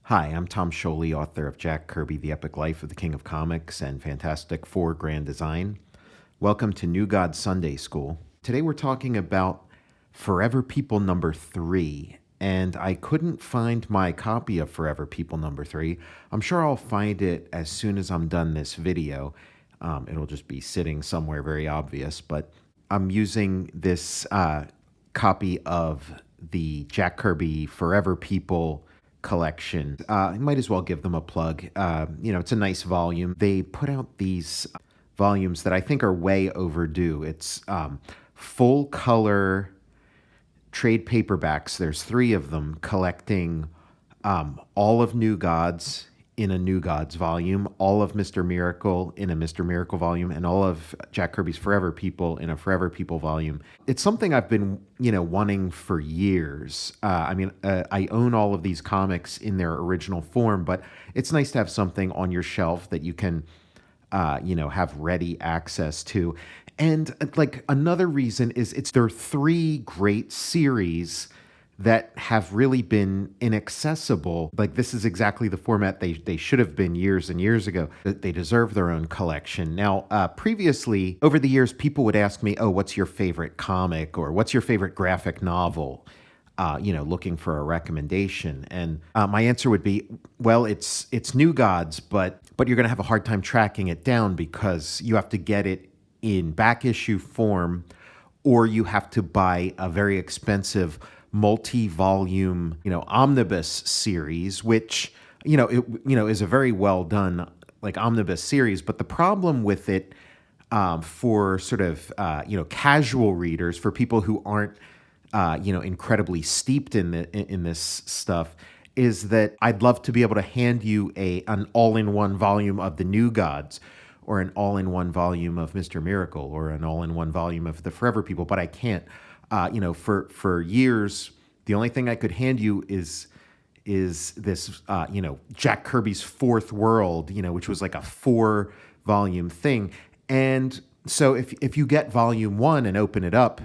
Hi, I'm Tom Scioli, author of Jack Kirby, The Epic Life of the King of Comics and Fantastic Four Grand Design. Welcome to New God Sunday School. Today we're talking about Forever People number 3, and I couldn't find my copy of Forever People number 3. I'm sure I'll find it as soon as I'm done this video. It'll just be sitting somewhere very obvious, but I'm using this copy of the Jack Kirby Forever People collection. I might as well give them a plug. It's a nice volume. They put out these volumes that I think are way overdue. It's full color trade paperbacks. There's 3 of them collecting all of New Gods in a New Gods volume, all of Mr. Miracle in a Mr. Miracle volume, and all of Jack Kirby's Forever People in a Forever People volume. It's something I've been, wanting for years. I own all of these comics in their original form, but it's nice to have something on your shelf that you can, have ready access to. And like another reason is there are 3 great series that have really been inaccessible. Like, this is exactly the format they should have been years and years ago. They deserve their own collection. Now, previously, over the years, people would ask me, oh, what's your favorite comic? Or what's your favorite graphic novel? Looking for a recommendation. And my answer would be, well, it's New Gods, but you're going to have a hard time tracking it down because you have to get it in back issue form, or you have to buy a very expensive multi-volume, omnibus series, which, is a very well done, like, omnibus series. But the problem with it, for sort of, casual readers, for people who aren't, incredibly steeped in this stuff, is that I'd love to be able to hand you an all-in-one volume of the New Gods, or an all-in-one volume of Mr. Miracle, or an all-in-one volume of the Forever People, but I can't. For years, the only thing I could hand you is this, Jack Kirby's Fourth World, which was like a 4-volume thing. And so if you get volume 1 and open it up,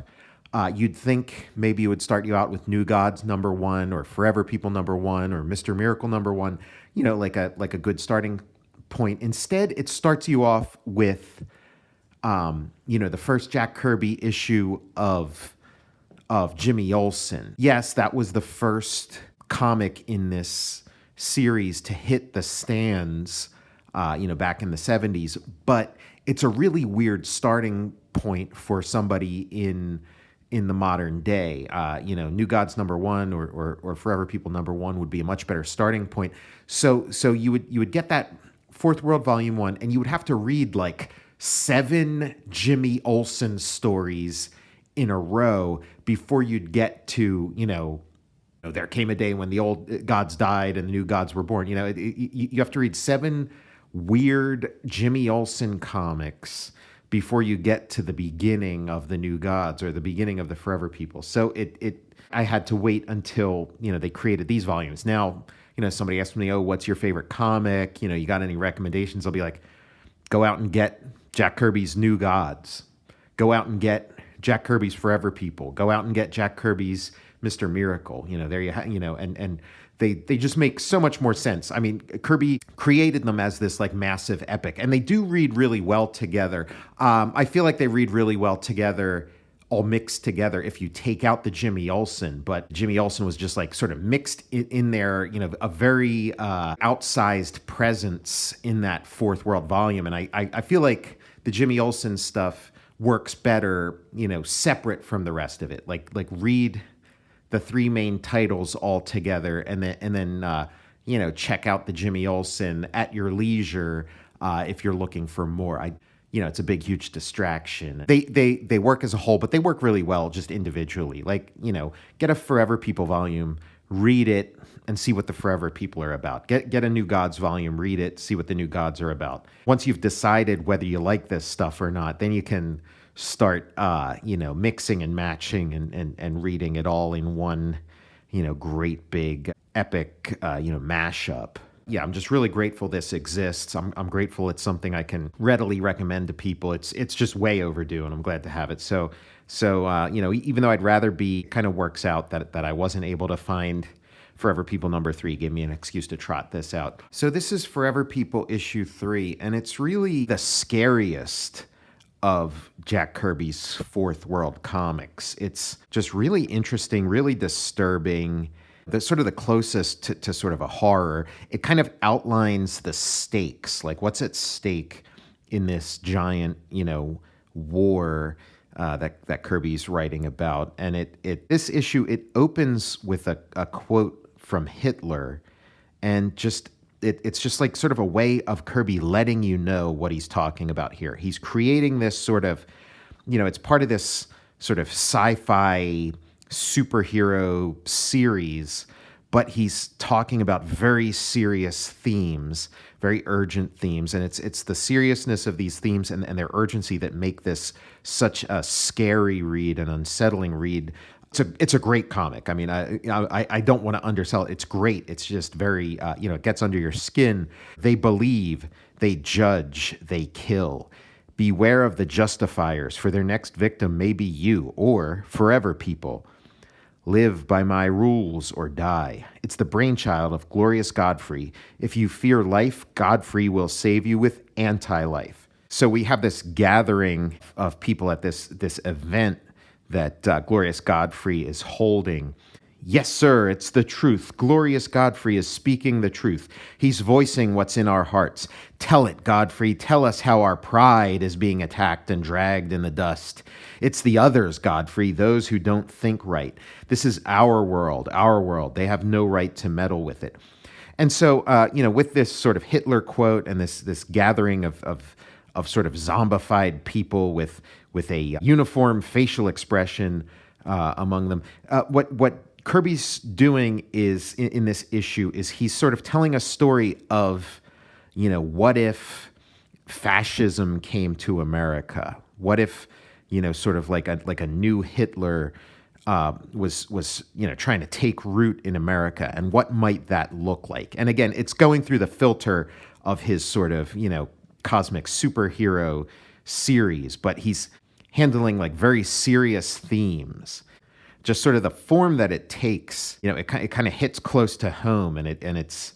you'd think maybe it would start you out with New Gods number 1, or Forever People number 1, or Mr. Miracle number 1, like a good starting point. Instead, it starts you off with, the first Jack Kirby issue of Jimmy Olsen. Yes, that was the first comic in this series to hit the stands, back in the 70s. But it's a really weird starting point for somebody in the modern day. New Gods number 1 or Forever People number 1 would be a much better starting point. So you would get that Fourth World Volume 1, and you would have to read like 7 Jimmy Olsen stories in a row before you'd get to, there came a day when the old gods died and the new gods were born. You have to read 7 weird Jimmy Olsen comics before you get to the beginning of the New Gods or the beginning of the Forever People. So I had to wait until, they created these volumes. Now, somebody asked me, oh, what's your favorite comic? You got any recommendations? I'll be like, go out and get Jack Kirby's New Gods. Go out and get Jack Kirby's Forever People. Go out and get Jack Kirby's Mr. Miracle. There you have, and they just make so much more sense. I mean, Kirby created them as this like massive epic, and they do read really well together. I feel like they read really well together, all mixed together, if you take out the Jimmy Olsen. But Jimmy Olsen was just like sort of mixed in there, a very outsized presence in that Fourth World volume. And I feel like the Jimmy Olsen stuff works better, separate from the rest of it. Like read the 3 main titles all together, and then check out the Jimmy Olsen at your leisure if you're looking for more. It's a big, huge distraction. They work as a whole, but they work really well just individually. Like, get a Forever People volume, read it, and see what the Forever People are about. Get a New Gods volume, read it, see what the New Gods are about. Once you've decided whether you like this stuff or not, then you can start, mixing and matching and reading it all in one, great big epic, mashup. Yeah, I'm just really grateful this exists. I'm grateful it's something I can readily recommend to people. It's just way overdue, and I'm glad to have it. So even though I'd rather be, kind of works out that I wasn't able to find Forever People number 3 gave me an excuse to trot this out. So this is Forever People issue 3, and it's really the scariest of Jack Kirby's Fourth World comics. It's just really interesting, really disturbing. The sort of the closest to sort of a horror. It kind of outlines the stakes, like what's at stake in this giant, war that Kirby's writing about. And this issue, it opens with a quote from Hitler, and it's just like sort of a way of Kirby letting you know what he's talking about here. He's creating this sort of, it's part of this sort of sci-fi superhero series, but he's talking about very serious themes, very urgent themes, and it's the seriousness of these themes and their urgency that make this such a scary read, an unsettling read. It's a great comic. I mean, I don't want to undersell it. It's great. It's just very, it gets under your skin. They believe, they judge, they kill. Beware of the justifiers, for their next victim may be you, or Forever People. Live by my rules or die. It's the brainchild of Glorious Godfrey. If you fear life, Godfrey will save you with anti-life. So we have this gathering of people at this event that Glorious Godfrey is holding. Yes, sir, it's the truth. Glorious Godfrey is speaking the truth. He's voicing what's in our hearts. Tell it, Godfrey. Tell us how our pride is being attacked and dragged in the dust. It's the others, Godfrey, those who don't think right. This is our world, our world. They have no right to meddle with it. And so, with this sort of Hitler quote and this gathering of sort of zombified people with a uniform facial expression among them, what Kirby's doing is in this issue is he's sort of telling a story of, what if fascism came to America? What if, sort of like a new Hitler was trying to take root in America, and what might that look like? And again, it's going through the filter of his sort of, cosmic superhero series, but he's handling like very serious themes. Just sort of the form that it takes, it kind of hits close to home, and it's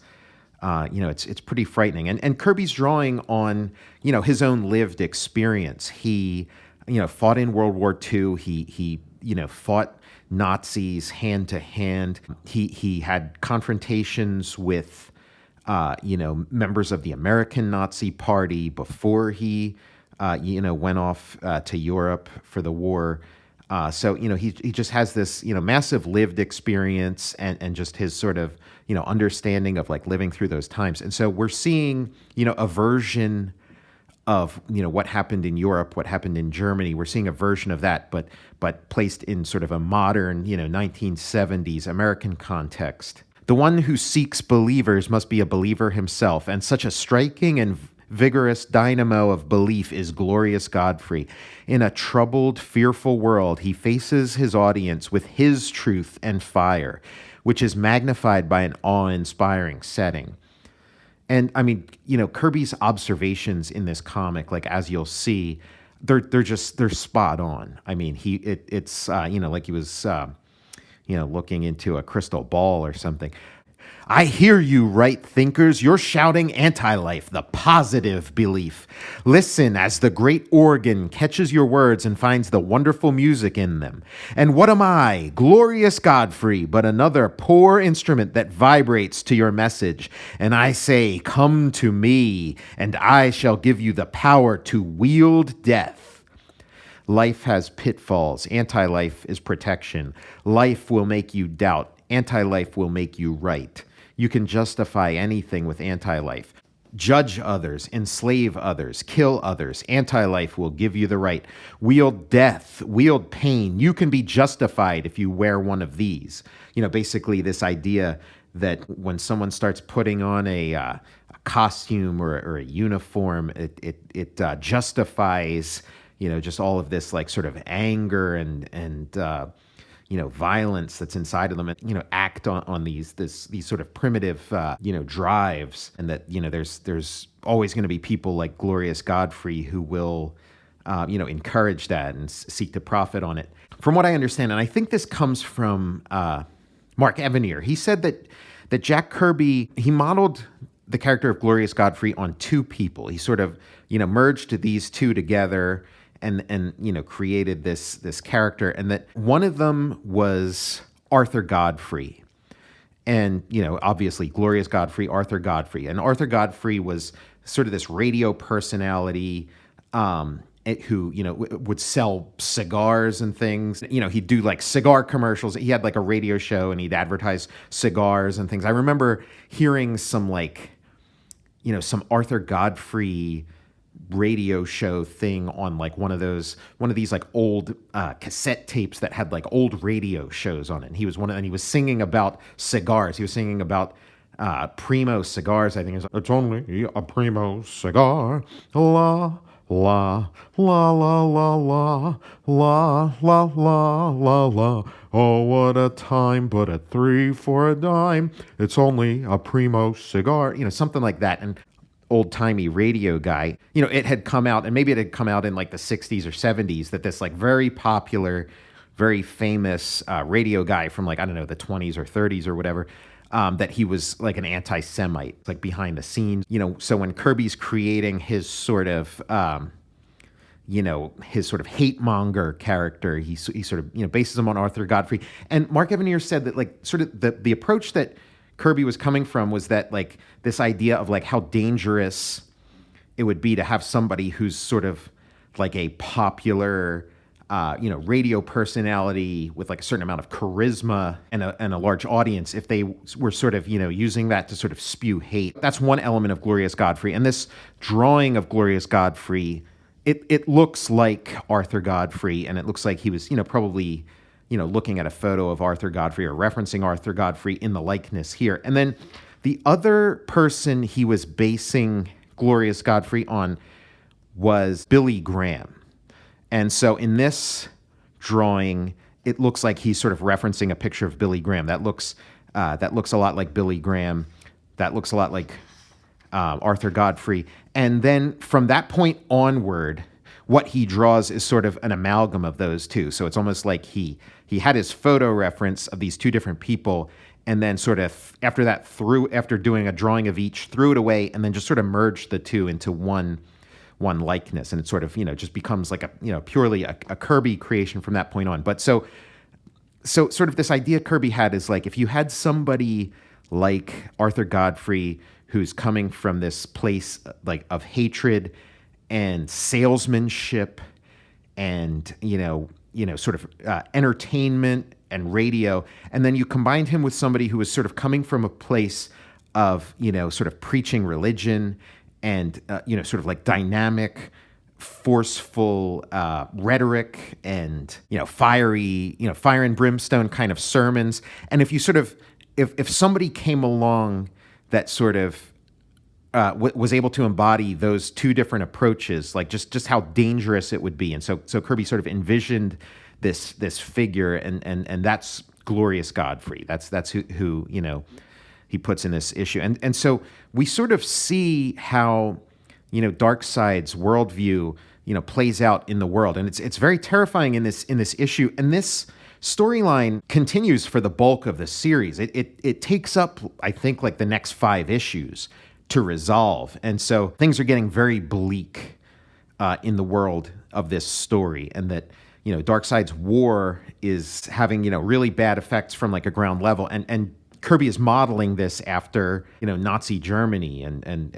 pretty frightening. And Kirby's drawing on, his own lived experience. He, fought in World War II. He fought Nazis hand to hand. He had confrontations with, members of the American Nazi Party before he, went off to Europe for the war. So he just has this, massive lived experience and just his sort of, understanding of like living through those times. And so we're seeing, a version of, what happened in Europe, what happened in Germany. We're seeing a version of that, but placed in sort of a modern, 1970s American context. The one who seeks believers must be a believer himself, and such a striking and vigorous dynamo of belief is Glorious Godfrey. In a troubled, fearful world, he faces his audience with his truth and fire, which is magnified by an awe-inspiring setting. And I mean, Kirby's observations in this comic, like as you'll see, they're spot on. I mean, it's like he was looking into a crystal ball or something. I hear you, right thinkers. You're shouting anti-life, the positive belief. Listen as the great organ catches your words and finds the wonderful music in them. And what am I, Glorious Godfrey, but another poor instrument that vibrates to your message? And I say, come to me, and I shall give you the power to wield death. Life has pitfalls. Anti-life is protection. Life will make you doubt. Anti-life will make you right. You can justify anything with anti-life. Judge others, enslave others, kill others. Anti-life will give you the right. Wield death, wield pain. You can be justified if you wear one of these. Basically this idea that when someone starts putting on a costume or a uniform, it justifies, just all of this like sort of anger and violence that's inside of them, and act on these sort of primitive drives, and that there's always going to be people like Glorious Godfrey who will encourage that and seek to profit on it. From what I understand, and I think this comes from Mark Evanier. He said that Jack Kirby, he modeled the character of Glorious Godfrey on two people. He sort of, merged these two together and created this character, and that one of them was Arthur Godfrey. And, obviously Glorious Godfrey, Arthur Godfrey. And Arthur Godfrey was sort of this radio personality who, would sell cigars and things. He'd do like cigar commercials. He had like a radio show and he'd advertise cigars and things. I remember hearing some some Arthur Godfrey radio show thing on like one of these like old cassette tapes that had like old radio shows on it. And he was singing about cigars. He was singing about Primo cigars. I think it's only a Primo cigar. La la la la la la la la la la la. Oh, what a time, but a 3 for a dime. It's only a Primo cigar. Something like that. And old-timey radio guy, it had come out, and maybe it had come out in like the 60s or 70s, that this like very popular, very famous radio guy from like, I don't know, the 20s or 30s or whatever, that he was like an anti-Semite, like behind the scenes. So when Kirby's creating his sort of, hate monger character, he sort of, bases him on Arthur Godfrey. And Mark Evanier said that like sort of the approach that Kirby was coming from was that like this idea of like how dangerous it would be to have somebody who's sort of like a popular, radio personality with like a certain amount of charisma and a large audience, if they were sort of, using that to sort of spew hate. That's one element of Glorious Godfrey. And this drawing of Glorious Godfrey, it looks like Arthur Godfrey, and it looks like he was, probably looking at a photo of Arthur Godfrey or referencing Arthur Godfrey in the likeness here. And then the other person he was basing Glorious Godfrey on was Billy Graham. And so in this drawing, it looks like he's sort of referencing a picture of Billy Graham. That looks a lot like Billy Graham. That looks a lot like Arthur Godfrey. And then from that point onward, what he draws is sort of an amalgam of those two. So it's almost like he had his photo reference of these two different people, and then sort of after that, after doing a drawing of each, threw it away, and then just sort of merged the two into one likeness. And it sort of, just becomes like a, purely a Kirby creation from that point on. But so sort of this idea Kirby had is like, if you had somebody like Arthur Godfrey who's coming from this place like of hatred and salesmanship and, sort of entertainment and radio. And then you combined him with somebody who was sort of coming from a place of, sort of preaching religion and, sort of like dynamic, forceful rhetoric and, fire and brimstone kind of sermons. And if you sort of, if somebody came along that sort of was able to embody those two different approaches, like just how dangerous it would be. And so Kirby sort of envisioned this figure, and that's Glorious Godfrey. That's who he puts in this issue. And so we sort of see how, Darkseid's worldview, plays out in the world. And it's very terrifying in this issue. And this storyline continues for the bulk of the series. It takes up, I think, like the next 5 issues to resolve. And so things are getting very bleak in the world of this story, and that, Darkseid's war is having, really bad effects from like a ground level. And Kirby is modeling this after, Nazi Germany and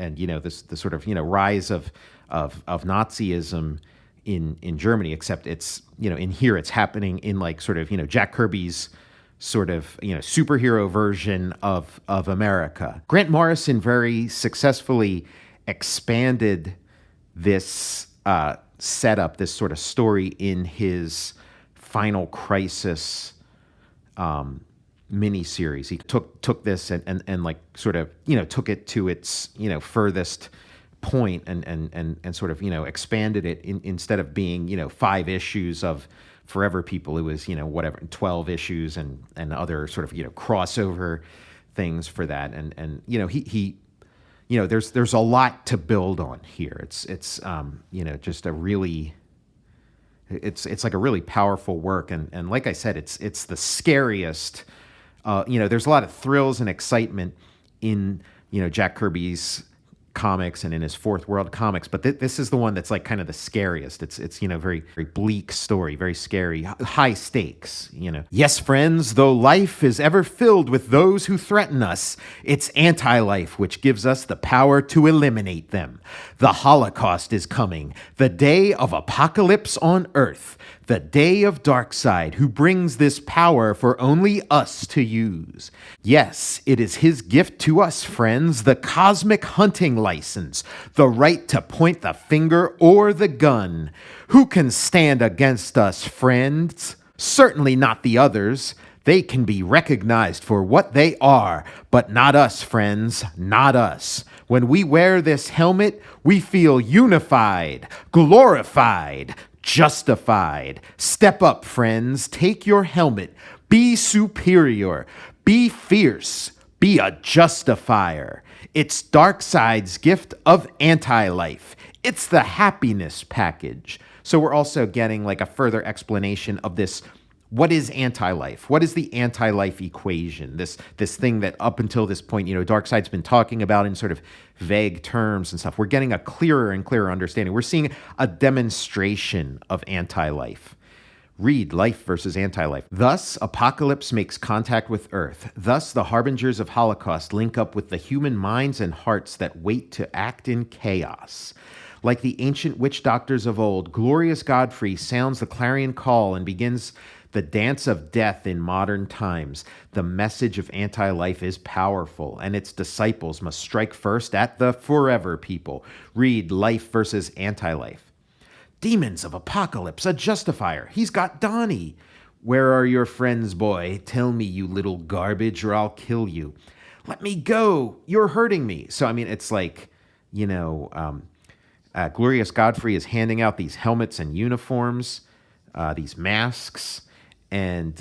this the sort of, rise of Nazism in Germany, except it's, in here it's happening in like sort of, Jack Kirby's sort of, superhero version of America. Grant Morrison very successfully expanded this setup, this sort of story, in his Final Crisis miniseries. He took this and like sort of, took it to its, furthest point and sort of, expanded it instead of being, 5 issues of Forever People. It was, 12 issues and other sort of, crossover things for that. And he there's a lot to build on here. It's just a really, it's like a really powerful work. And like I said, it's the scariest There's a lot of thrills and excitement in, Jack Kirby's comics and in his Fourth World comics, but this is the one that's like kind of the scariest. It's very very bleak story, very scary, high stakes. Yes, friends, though life is ever filled with those who threaten us, it's anti-life which gives us the power to eliminate them. The Holocaust is coming, the day of apocalypse on Earth, the day of Darkseid, who brings this power for only us to use. Yes, it is his gift to us, friends, the cosmic hunting license, the right to point the finger or the gun. Who can stand against us, friends? Certainly not the others. They can be recognized for what they are, but not us, friends, not us. When we wear this helmet, we feel unified, glorified, justified. Step up, friends. Take your helmet. Be superior. Be fierce. Be a justifier. It's Darkseid's gift of anti-life. It's the happiness package. So we're also getting like a further explanation of this. What is anti-life? What is the anti-life equation? This thing that up until this point, Darkseid's been talking about in sort of vague terms and stuff. We're getting a clearer and clearer understanding. We're seeing a demonstration of anti-life. Read Life versus Anti-Life. Thus, apocalypse makes contact with Earth. Thus, the harbingers of Holocaust link up with the human minds and hearts that wait to act in chaos. Like the ancient witch doctors of old, glorious Godfrey sounds the clarion call and begins the dance of death in modern times. The message of anti-life is powerful, and its disciples must strike first at the forever people. Read Life versus Anti-Life. Demons of Apocalypse, a justifier. He's got Donnie. Where are your friends, boy? Tell me, you little garbage, or I'll kill you. Let me go. You're hurting me. So, it's like, Glorious Godfrey is handing out these helmets and uniforms, these masks, and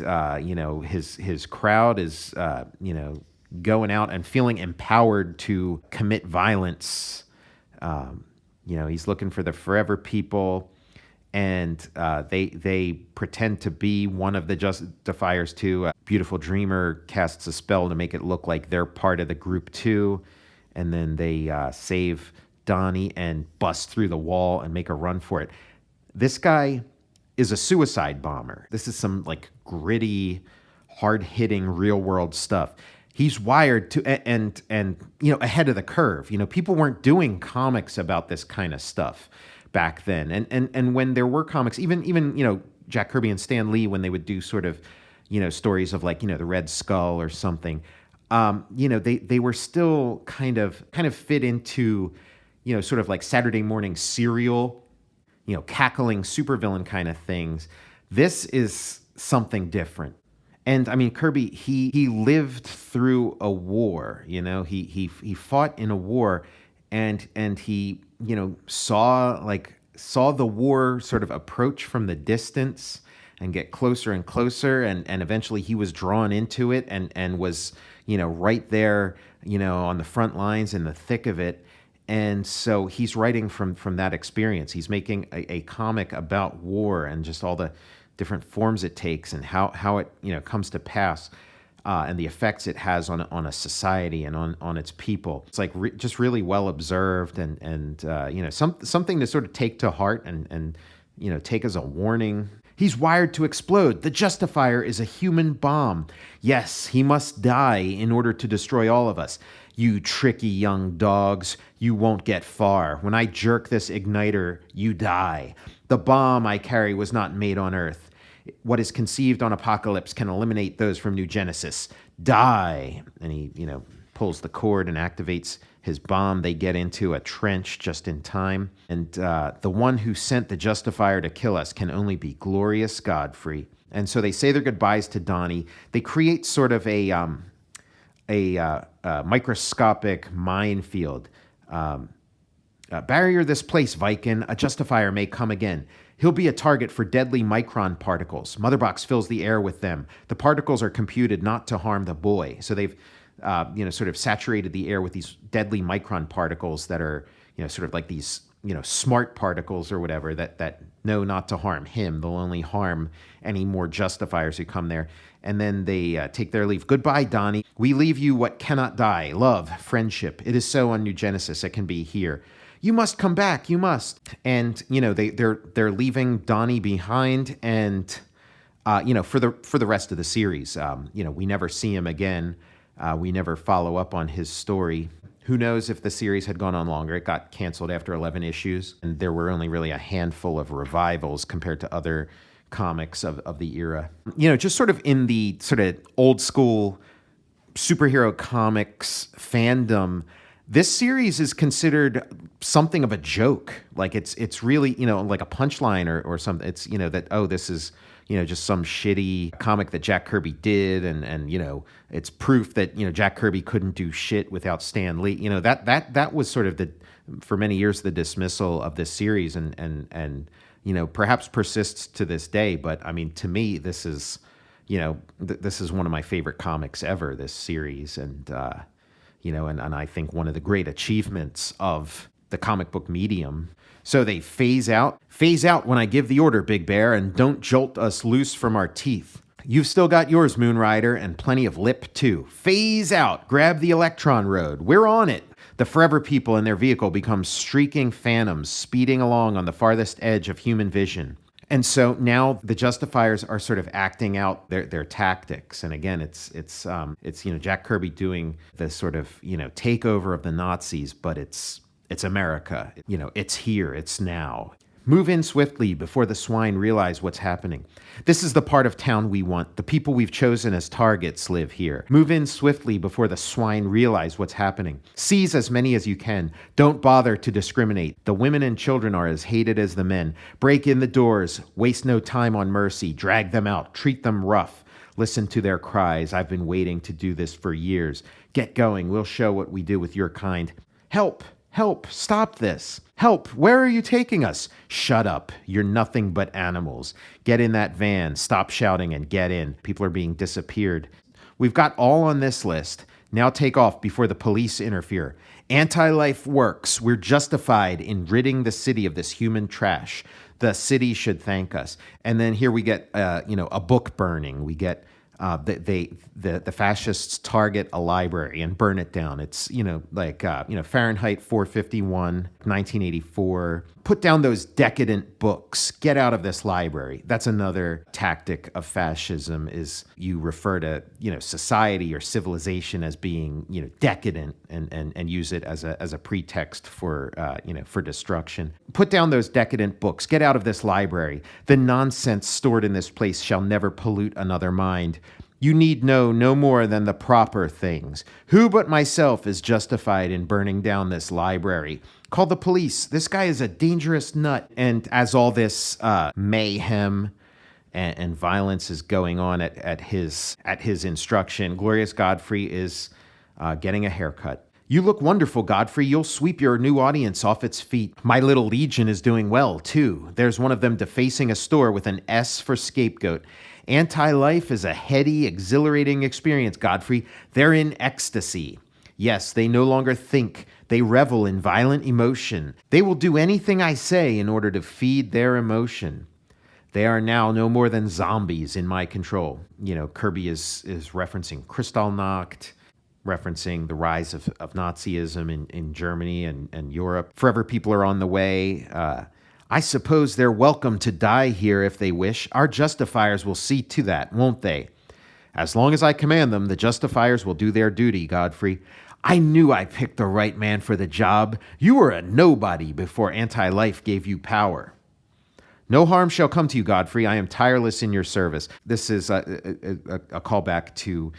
his crowd is going out and feeling empowered to commit violence. He's looking for the forever people, and they pretend to be one of the justifiers too. Beautiful Dreamer casts a spell to make it look like they're part of the group too, and then they save Donnie and bust through the wall and make a run for it. This guy is a suicide bomber. This is some like gritty, hard-hitting, real-world stuff. He's wired to and ahead of the curve. People weren't doing comics about this kind of stuff back then. And when there were comics, even Jack Kirby and Stan Lee, when they would do sort of stories of like the Red Skull or something, they were still kind of fit into sort of like Saturday morning serial, cackling supervillain kind of things. This is something different. And Kirby, he lived through a war. He fought in a war, and he saw the war sort of approach from the distance and get closer and closer, and eventually he was drawn into it and was right there on the front lines in the thick of it. And so he's writing from that experience. He's making a comic about war and just all the different forms it takes and how it comes to pass, and the effects it has on a society and on its people. It's like just really well observed and something to sort of take to heart and take as a warning. He's wired to explode. The Justifier is a human bomb. Yes, he must die in order to destroy all of us. You tricky young dogs, you won't get far. When I jerk this igniter, you die. The bomb I carry was not made on Earth. What is conceived on Apocalypse can eliminate those from New Genesis. Die! And he, pulls the cord and activates his bomb. They get into a trench just in time. And the one who sent the Justifier to kill us can only be Glorious Godfrey. And so they say their goodbyes to Donnie. They create sort of a microscopic minefield. Barrier this place, Viking. A Justifier may come again. He'll be a target for deadly micron particles. Motherbox fills the air with them. The particles are computed not to harm the boy. So they've, sort of saturated the air with these deadly micron particles that are, sort of like these smart particles or whatever that know not to harm him. They'll only harm any more justifiers who come there. And then they take their leave. Goodbye, Donnie. We leave you what cannot die: love, friendship. It is so on New Genesis. It can be here. You must come back. You must. And they're leaving Donnie behind. And for the rest of the series, we never see him again. We never follow up on his story. Who knows if the series had gone on longer? It got canceled after 11 issues, and there were only really a handful of revivals compared to other comics of the era. Just sort of in the sort of old school superhero comics fandom, this series is considered something of a joke. Like it's really, like a punchline or something. It's, that, oh, this is, just some shitty comic that Jack Kirby did. And it's proof that, Jack Kirby couldn't do shit without Stan Lee. That was sort of for many years, the dismissal of this series and perhaps persists to this day. But I mean, to me, this is, this is one of my favorite comics ever, this series. And I think one of the great achievements of the comic book medium. So they phase out when I give the order, Big Bear, and don't jolt us loose from our teeth. You've still got yours, Moon Rider, and plenty of lip, too. Phase out, grab the Electron Road. We're on it. The Forever People and their vehicle become streaking phantoms, speeding along on the farthest edge of human vision. And so now the Justifiers are sort of acting out their tactics. And again, it's Jack Kirby doing the sort of, takeover of the Nazis, but it's America. It's here, it's now. Move in swiftly before the swine realize what's happening. This is the part of town we want. The people we've chosen as targets live here. Move in swiftly before the swine realize what's happening. Seize as many as you can. Don't bother to discriminate. The women and children are as hated as the men. Break in the doors. Waste no time on mercy. Drag them out. Treat them rough. Listen to their cries. I've been waiting to do this for years. Get going. We'll show what we do with your kind. Help! Help! Stop this! Help! Where are you taking us? Shut up. You're nothing but animals. Get in that van. Stop shouting and get in. People are being disappeared. We've got all on this list. Now take off before the police interfere. Anti-life works. We're justified in ridding the city of this human trash. The city should thank us. And then here we get, a book burning. We get the fascists target a library and burn it down. It's, Fahrenheit 451, 1984. Put down those decadent books. Get out of this library. That's another tactic of fascism, is you refer to, society or civilization as being, decadent and use it as a pretext for destruction. Put down those decadent books. Get out of this library. The nonsense stored in this place shall never pollute another mind. You need know no more than the proper things. Who but myself is justified in burning down this library? Call the police. This guy is a dangerous nut. And as all this mayhem and violence is going on at his instruction, Glorious Godfrey is getting a haircut. You look wonderful, Godfrey. You'll sweep your new audience off its feet. My little legion is doing well, too. There's one of them defacing a store with an S for scapegoat. Anti-life is a heady, exhilarating experience, Godfrey. They're in ecstasy. Yes, they no longer think. They revel in violent emotion. They will do anything I say in order to feed their emotion. They are now no more than zombies in my control. Kirby is referencing Kristallnacht, referencing the rise of Nazism in Germany and Europe. Forever People are on the way. I suppose they're welcome to die here if they wish. Our Justifiers will see to that, won't they? As long as I command them, the Justifiers will do their duty, Godfrey. I knew I picked the right man for the job. You were a nobody before Anti-Life gave you power. No harm shall come to you, Godfrey. I am tireless in your service. This is a callback to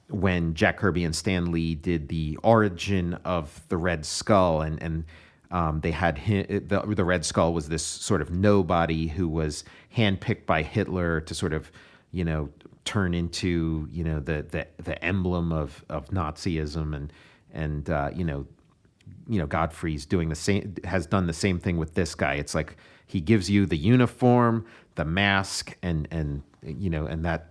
when Jack Kirby and Stan Lee did the origin of the Red Skull, and they had the Red Skull was this sort of nobody who was handpicked by Hitler to sort of, turn into, the emblem of Nazism, and Godfrey's doing the same, has done the same thing with this guy. It's like He gives you the uniform, the mask, and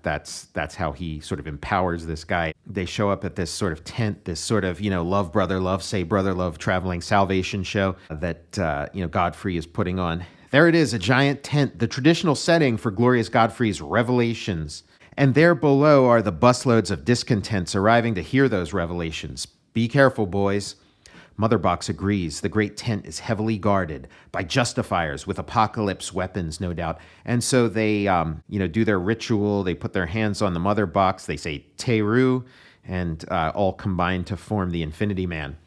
that's how he sort of empowers this guy. They show up at this sort of tent, this sort of love brother love, say brother love, traveling salvation show that Godfrey is putting on. There it is, a giant tent, the traditional setting for Glorious Godfrey's revelations. And there below are the busloads of discontents arriving to hear those revelations. Be careful, boys. Motherbox agrees. The great tent is heavily guarded by justifiers with apocalypse weapons, no doubt. And so they, do their ritual. They put their hands on the mother box. They say Teru, and all combine to form the Infinity Man.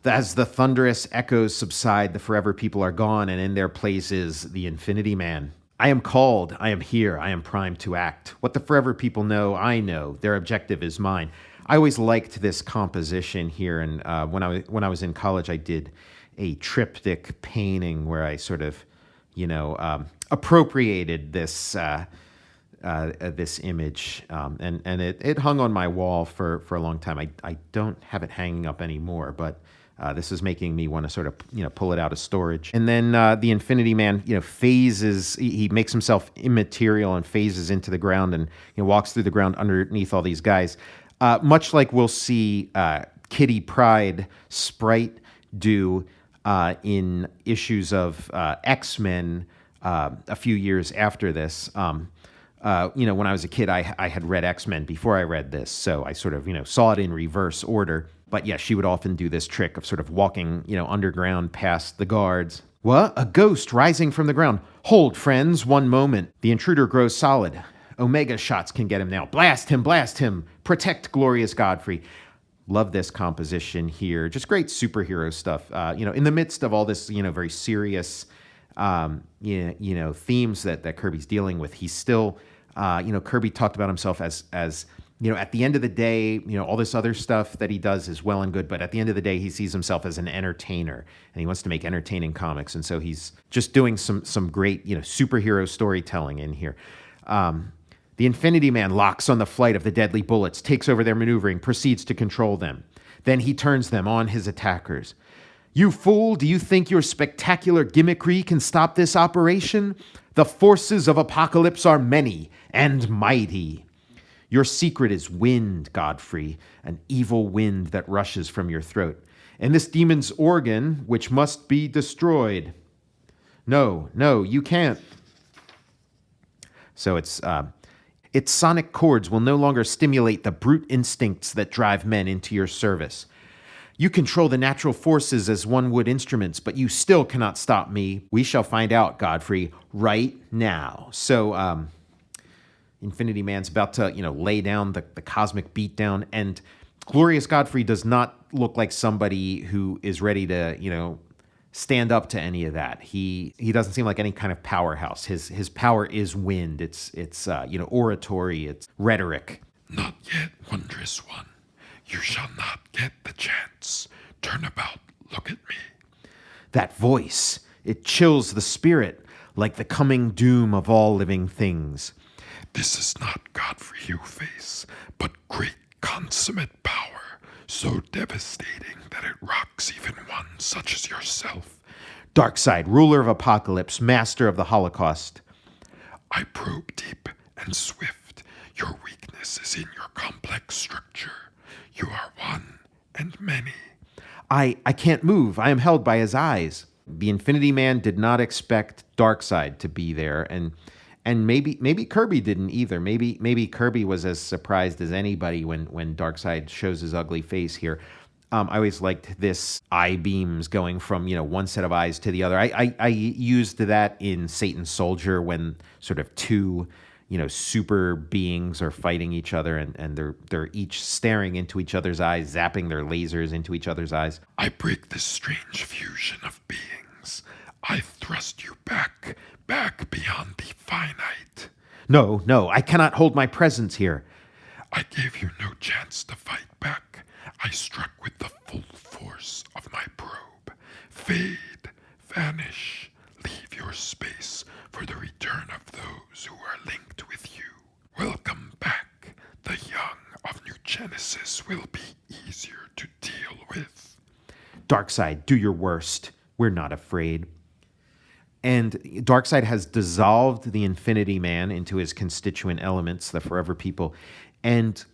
As the thunderous echoes subside, the forever people are gone, and in their place is the Infinity Man. I am called. I am here. I am primed to act. What the forever people know, I know. Their objective is mine. I always liked this composition here, and when I was in college, I did a triptych painting where I sort of, appropriated this this image, and it hung on my wall for a long time. I don't have it hanging up anymore, but this is making me want to sort of pull it out of storage. And then the Infinity Man phases. He makes himself immaterial and phases into the ground and walks through the ground underneath all these guys. Much like we'll see Kitty Pryde Sprite do in issues of X-Men a few years after this. When I was a kid, I had read X-Men before I read this, so I sort of saw it in reverse order. But yeah, she would often do this trick of sort of walking underground past the guards. What? A ghost rising from the ground. Hold, friends, one moment. The intruder grows solid. Omega shots can get him now. Blast him, blast him. Protect Glorious Godfrey. Love this composition here. Just great superhero stuff. In the midst of all this, very serious, themes that Kirby's dealing with, he's still, Kirby talked about himself as at the end of the day, all this other stuff that he does is well and good, but at the end of the day, he sees himself as an entertainer, and he wants to make entertaining comics, and so he's just doing some great, superhero storytelling in here. The Infinity Man locks on the flight of the deadly bullets, takes over their maneuvering, proceeds to control them. Then he turns them on his attackers. You fool, do you think your spectacular gimmickry can stop this operation? The forces of apocalypse are many and mighty. Your secret is wind, Godfrey, an evil wind that rushes from your throat. And this demon's organ, which must be destroyed. No, you can't. So its sonic chords will no longer stimulate the brute instincts that drive men into your service. You control the natural forces as one would instruments, but you still cannot stop me. We shall find out, Godfrey, right now. So, Infinity Man's about to, lay down the cosmic beatdown, and Glorious Godfrey does not look like somebody who is ready to, stand up to any of that. He doesn't seem like any kind of powerhouse. His power is wind. It's oratory. It's rhetoric. Not yet, wondrous one. You shall not get the chance. Turn about, look at me. That voice, it chills the spirit like the coming doom of all living things. This is not Godfrey you face, but great consummate power, so devastating that it rocks even one such as yourself. Darkseid, ruler of apocalypse, master of the Holocaust. I probe deep and swift. Your weakness is in your complex structure. You are one and many. I can't move. I am held by his eyes. The Infinity Man did not expect Darkseid to be there, and maybe Kirby didn't either. Maybe Kirby was as surprised as anybody when Darkseid shows his ugly face here. I always liked this eye beams going from one set of eyes to the other. I used that in Satan's Soldier when sort of two super beings are fighting each other, and they're each staring into each other's eyes, zapping their lasers into each other's eyes. I break this strange fusion of beings. I thrust you back beyond the finite. No, I cannot hold my presence here. I gave you no chance to fight back. I struck with the full force of my probe. Fade, vanish, leave your space for the return of those who are linked with you. Welcome back. The young of New Genesis will be easier to deal with. Darkseid, do your worst. We're not afraid. And Darkseid has dissolved the Infinity Man into his constituent elements, the Forever People, and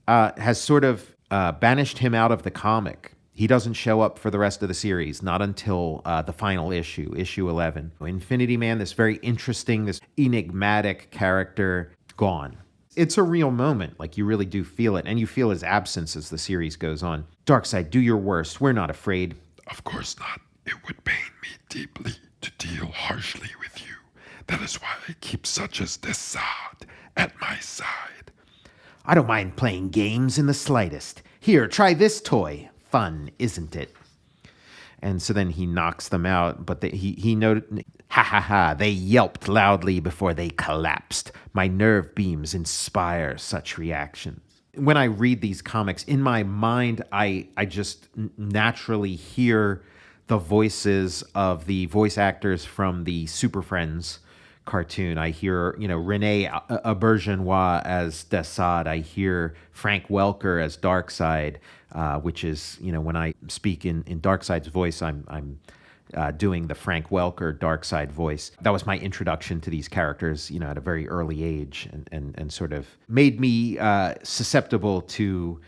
has sort of banished him out of the comic. He doesn't show up for the rest of the series, not until the final issue, issue 11. Infinity Man, this very interesting, this enigmatic character, gone. It's a real moment, like you really do feel it, and you feel his absence as the series goes on. Darkseid, do your worst. We're not afraid. Of course not. It would pain me deeply to deal harshly with you. That is why I keep such as Desaad at my side. I don't mind playing games in the slightest. Here, try this toy. Fun, isn't it? And so then he knocks them out, but he noted, ha ha ha, they yelped loudly before they collapsed. My nerve beams inspire such reactions. When I read these comics, in my mind, I just naturally hear the voices of the voice actors from the Super Friends cartoon. I hear, Rene Auberjonois as Desaad. I hear Frank Welker as Darkseid, which is, when I speak in Darkseid's voice, I'm doing the Frank Welker Darkseid voice. That was my introduction to these characters, at a very early age, and sort of made me susceptible to,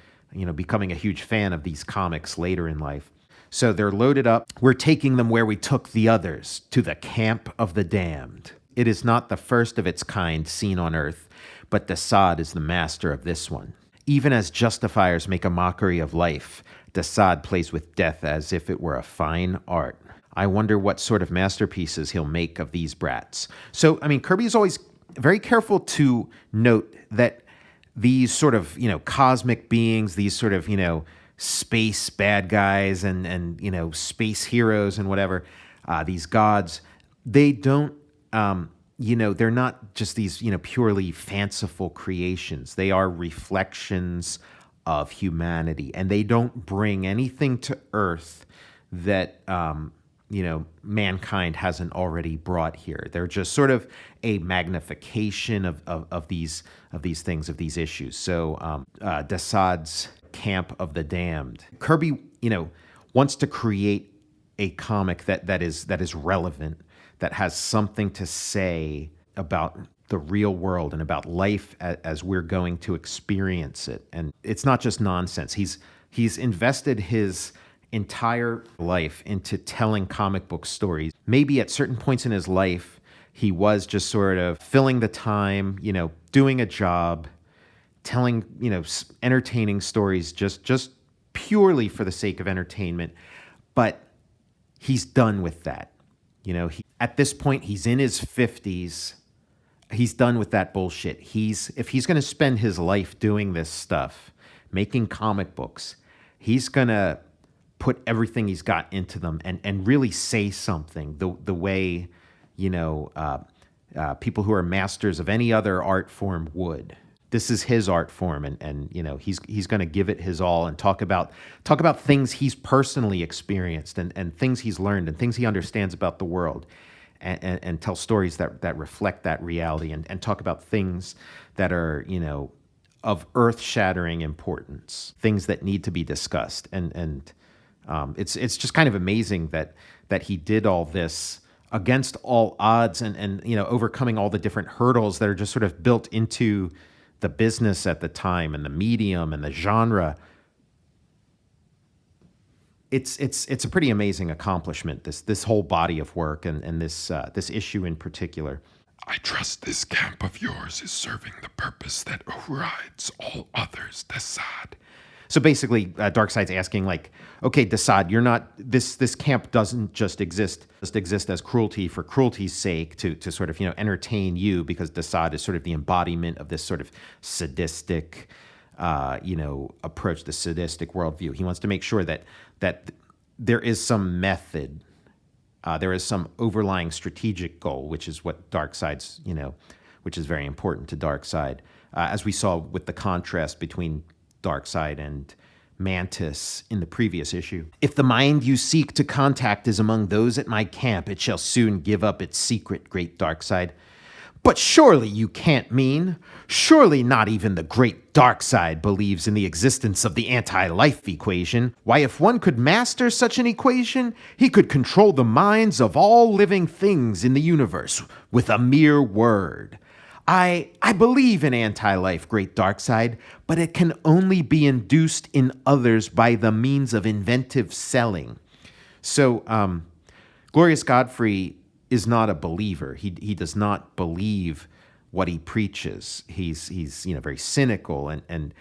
becoming a huge fan of these comics later in life. So they're loaded up. We're taking them where we took the others, to the camp of the damned. It is not the first of its kind seen on Earth, but Desaad is the master of this one. Even as justifiers make a mockery of life, Desaad plays with death as if it were a fine art. I wonder what sort of masterpieces he'll make of these brats. So, Kirby is always very careful to note that these sort of, cosmic beings, these sort of, space bad guys and space heroes and whatever, these gods, they don't, they're not just these, purely fanciful creations. They are reflections of humanity, and they don't bring anything to Earth that, mankind hasn't already brought here. They're just sort of a magnification of these things, of these issues. So Desaad's Camp of the Damned. Kirby, wants to create a comic that is relevant, that has something to say about the real world and about life as we're going to experience it. And it's not just nonsense. He's invested his entire life into telling comic book stories. Maybe at certain points in his life, he was just sort of filling the time, doing a job, telling, entertaining stories just purely for the sake of entertainment. But he's done with that. At this point, he's in his 50s. He's done with that bullshit. If he's going to spend his life doing this stuff, making comic books, he's going to put everything he's got into them and really say something the way, people who are masters of any other art form would. This is his art form, and he's going to give it his all and talk about things he's personally experienced and things he's learned and things he understands about the world, and tell stories that reflect that reality, and talk about things that are of earth-shattering importance, things that need to be discussed, and it's just kind of amazing that he did all this against all odds and overcoming all the different hurdles that are just sort of built into the business at the time and the medium and the genre. It's a pretty amazing accomplishment, this whole body of work and this issue in particular. I trust this camp of yours is serving the purpose that overrides all others, Desaad. So basically, Darkseid's asking, okay, Desaad, you're not, this camp doesn't just exist as cruelty for cruelty's sake to sort of, entertain you, because Desaad is sort of the embodiment of this sort of sadistic, approach, the sadistic worldview. He wants to make sure that there is some method, there is some overlying strategic goal, which is what Darkseid's, which is very important to Darkseid, as we saw with the contrast between Darkseid and Mantis in the previous issue. If the mind you seek to contact is among those at my camp, it shall soon give up its secret, great Darkseid. But surely you can't mean. Surely not even the great dark side believes in the existence of the anti-life equation. Why, if one could master such an equation, he could control the minds of all living things in the universe with a mere word. I believe in anti-life, great dark side, but it can only be induced in others by the means of inventive selling. So, Glorious Godfrey is not a believer. He does not believe what he preaches. He's very cynical, and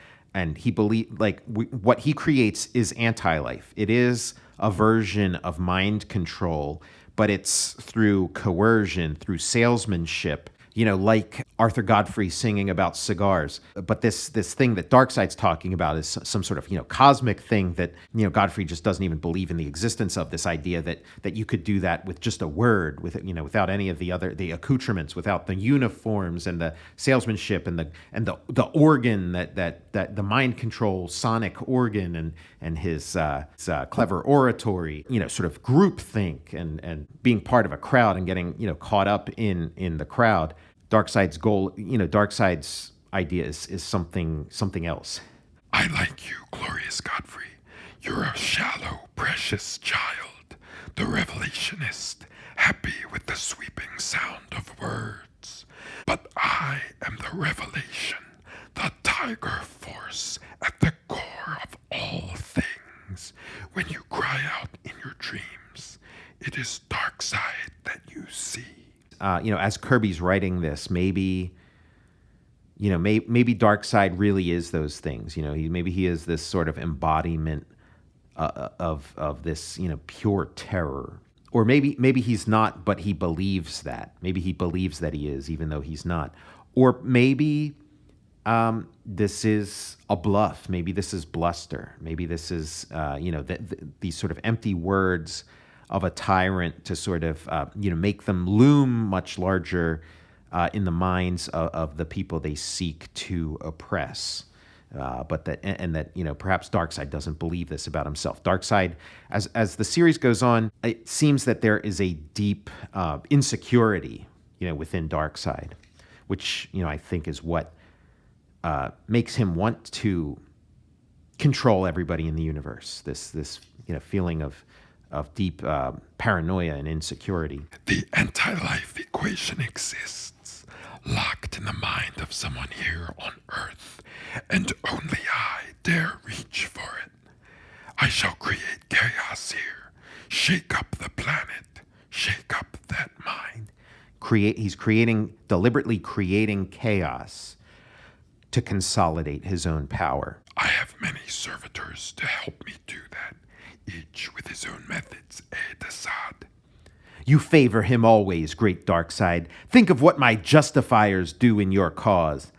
he what he creates is anti-life. It is a version of mind control, but it's through coercion, through salesmanship. Like Arthur Godfrey singing about cigars. But this thing that Darkseid's talking about is some sort of, cosmic thing that, Godfrey just doesn't even believe in the existence of, this idea that you could do that with just a word, without any of the accoutrements, without the uniforms and the salesmanship and the organ that the mind control sonic organ and his clever oratory, sort of groupthink and being part of a crowd and getting, caught up in the crowd. Darkseid's goal, Darkseid's idea is something else. I like you, Glorious Godfrey. You're a shallow, precious child, the revelationist, happy with the sweeping sound of words. But I am the revelation, the tiger force at the core of all things. When you cry out in your dreams, it is Darkseid that you see. As Kirby's writing this, maybe Darkseid really is those things. Maybe he is this sort of embodiment of this, pure terror. Or maybe he's not, but he believes that. Maybe he believes that he is, even though he's not. Or maybe this is a bluff. Maybe this is bluster. Maybe this is, these sort of empty words of a tyrant to sort of, make them loom much larger in the minds of the people they seek to oppress. But that perhaps Darkseid doesn't believe this about himself. Darkseid, as the series goes on, it seems that there is a deep insecurity, within Darkseid, which I think is what makes him want to control everybody in the universe. This feeling of deep paranoia and insecurity. The anti-life equation exists, locked in the mind of someone here on Earth, and only I dare reach for it. I shall create chaos here, shake up the planet, shake up that mind. He's deliberately creating chaos to consolidate his own power. I have many servitors to help me do that, each with his own methods, Desaad. You favor him always, great Darkseid. Think of what my justifiers do in your cause.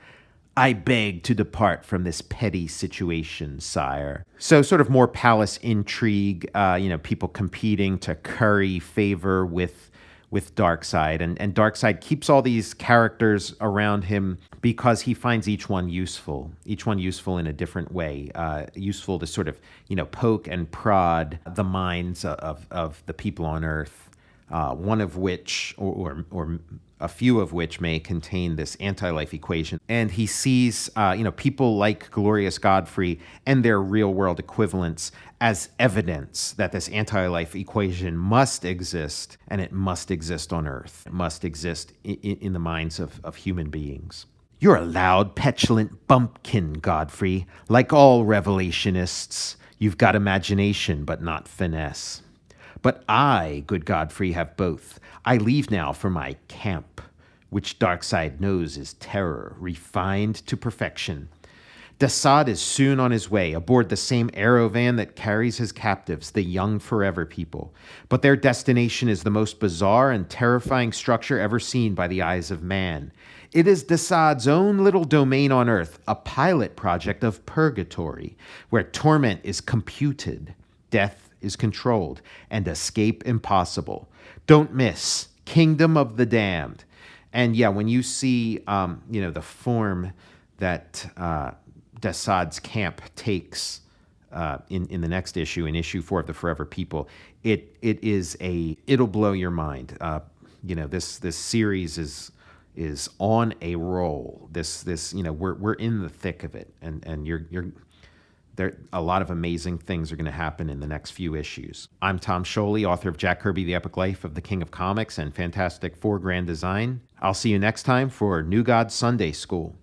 I beg to depart from this petty situation, sire. So sort of more palace intrigue, people competing to curry favor with Darkseid. And Darkseid keeps all these characters around him because he finds each one useful in a different way, useful to sort of, poke and prod the minds of the people on Earth, one of which, or a few of which may contain this anti-life equation. And he sees, people like Glorious Godfrey and their real-world equivalents as evidence that this anti-life equation must exist, and it must exist on Earth. It must exist in the minds of human beings. You're a loud, petulant bumpkin, Godfrey. Like all revelationists, you've got imagination, but not finesse. But I, good Godfrey, have both. I leave now for my camp, which Darkseid knows is terror, refined to perfection. Desaad is soon on his way, aboard the same aerovan that carries his captives, the young forever people. But their destination is the most bizarre and terrifying structure ever seen by the eyes of man. It is Desaad's own little domain on Earth, a pilot project of purgatory, where torment is computed, death is controlled, and escape impossible. Don't miss Kingdom of the Damned. And yeah, when you see, the form that Desaad's camp takes in the next issue, in issue 4 of the Forever People, it'll blow your mind. This series is on a roll. This we're in the thick of it, and you're there. A lot of amazing things are going to happen in the next few issues. I'm Tom Scioli, author of Jack Kirby, The Epic Life of the King of Comics and Fantastic Four Grand Design. I'll see you next time for New God Sunday School.